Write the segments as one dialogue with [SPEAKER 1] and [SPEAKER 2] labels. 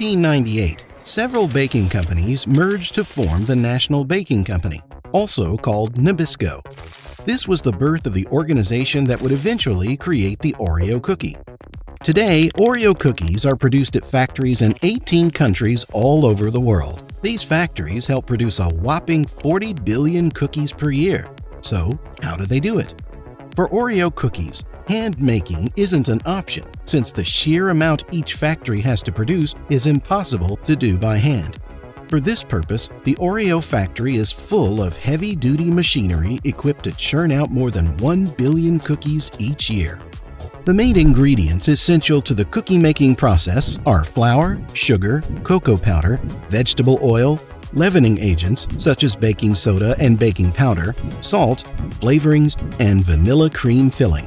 [SPEAKER 1] 1898, several baking companies merged to form the National Baking Company, also called Nabisco. This was the birth of the organization that would eventually create the Oreo cookie. Today, Oreo cookies are produced at factories in 18 countries all over the world. These factories help produce a whopping 40 billion cookies per year. So, how do they do it? For Oreo cookies, hand making isn't an option, since the sheer amount each factory has to produce is impossible to do by hand. For this purpose, the Oreo factory is full of heavy-duty machinery equipped to churn out more than 1 billion cookies each year. The main ingredients essential to the cookie-making process are flour, sugar, cocoa powder, vegetable oil, leavening agents such as baking soda and baking powder, salt, flavorings, and vanilla cream filling.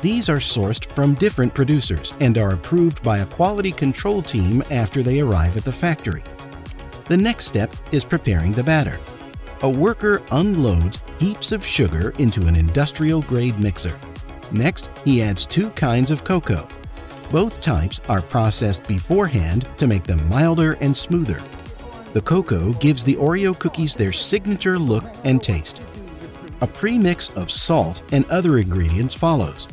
[SPEAKER 1] These are sourced from different producers and are approved by a quality control team after they arrive at the factory. The next step is preparing the batter. A worker unloads heaps of sugar into an industrial-grade mixer. Next, he adds 2 kinds of cocoa. Both types are processed beforehand to make them milder and smoother. The cocoa gives the Oreo cookies their signature look and taste. A premix of salt and other ingredients follows.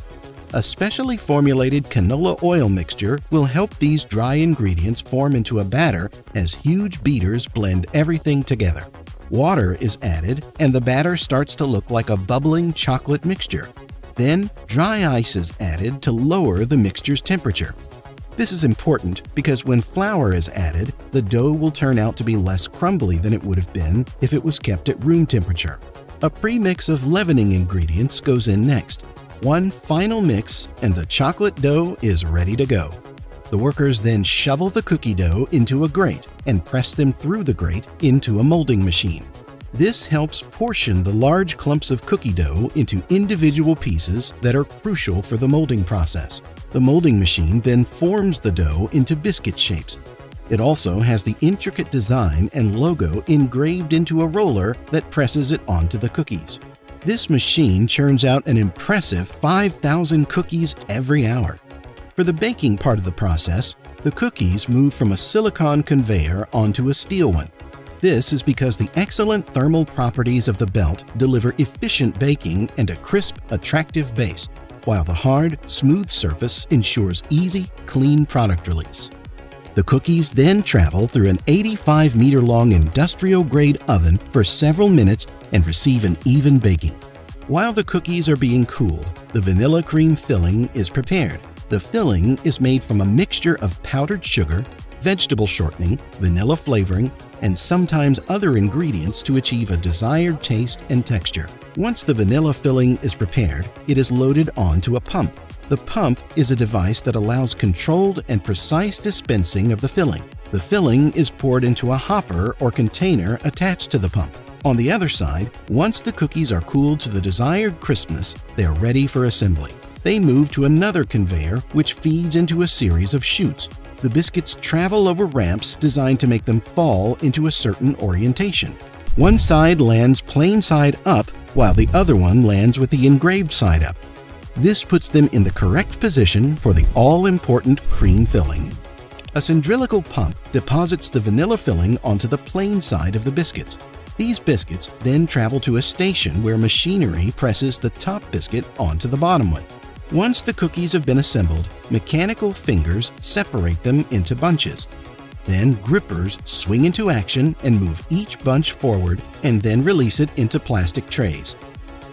[SPEAKER 1] A specially formulated canola oil mixture will help these dry ingredients form into a batter as huge beaters blend everything together. Water is added and the batter starts to look like a bubbling chocolate mixture. Then, dry ice is added to lower the mixture's temperature. This is important because when flour is added, the dough will turn out to be less crumbly than it would have been if it was kept at room temperature. A premix of leavening ingredients goes in next. One final mix and the chocolate dough is ready to go. The workers then shovel the cookie dough into a grate and press them through the grate into a molding machine. This helps portion the large clumps of cookie dough into individual pieces that are crucial for the molding process. The molding machine then forms the dough into biscuit shapes. It also has the intricate design and logo engraved into a roller that presses it onto the cookies. This machine churns out an impressive 5,000 cookies every hour. For the baking part of the process, the cookies move from a silicone conveyor onto a steel one. This is because the excellent thermal properties of the belt deliver efficient baking and a crisp, attractive base, while the hard, smooth surface ensures easy, clean product release. The cookies then travel through an 85-meter-long industrial-grade oven for several minutes and receive an even baking. While the cookies are being cooled, the vanilla cream filling is prepared. The filling is made from a mixture of powdered sugar, vegetable shortening, vanilla flavoring, and sometimes other ingredients to achieve a desired taste and texture. Once the vanilla filling is prepared, it is loaded onto a pump. The pump is a device that allows controlled and precise dispensing of the filling. The filling is poured into a hopper or container attached to the pump. On the other side, once the cookies are cooled to the desired crispness, they are ready for assembly. They move to another conveyor, which feeds into a series of chutes. The biscuits travel over ramps designed to make them fall into a certain orientation. One side lands plain side up, while the other one lands with the engraved side up. This puts them in the correct position for the all-important cream filling. A cylindrical pump deposits the vanilla filling onto the plain side of the biscuits. These biscuits then travel to a station where machinery presses the top biscuit onto the bottom one. Once the cookies have been assembled, mechanical fingers separate them into bunches. Then grippers swing into action and move each bunch forward and then release it into plastic trays.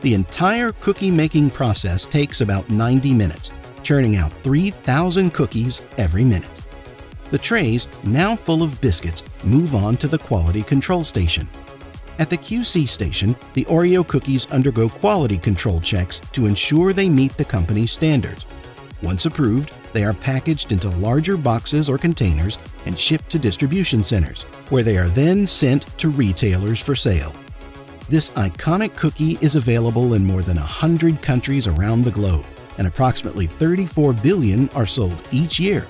[SPEAKER 1] The entire cookie-making process takes about 90 minutes, churning out 3,000 cookies every minute. The trays, now full of biscuits, move on to the quality control station. At the QC station, the Oreo cookies undergo quality control checks to ensure they meet the company's standards. Once approved, they are packaged into larger boxes or containers and shipped to distribution centers, where they are then sent to retailers for sale. This iconic cookie is available in more than 100 countries around the globe, and approximately 34 billion are sold each year.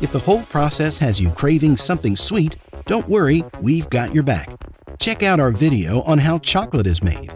[SPEAKER 1] If the whole process has you craving something sweet, don't worry, we've got your back. Check out our video on how chocolate is made.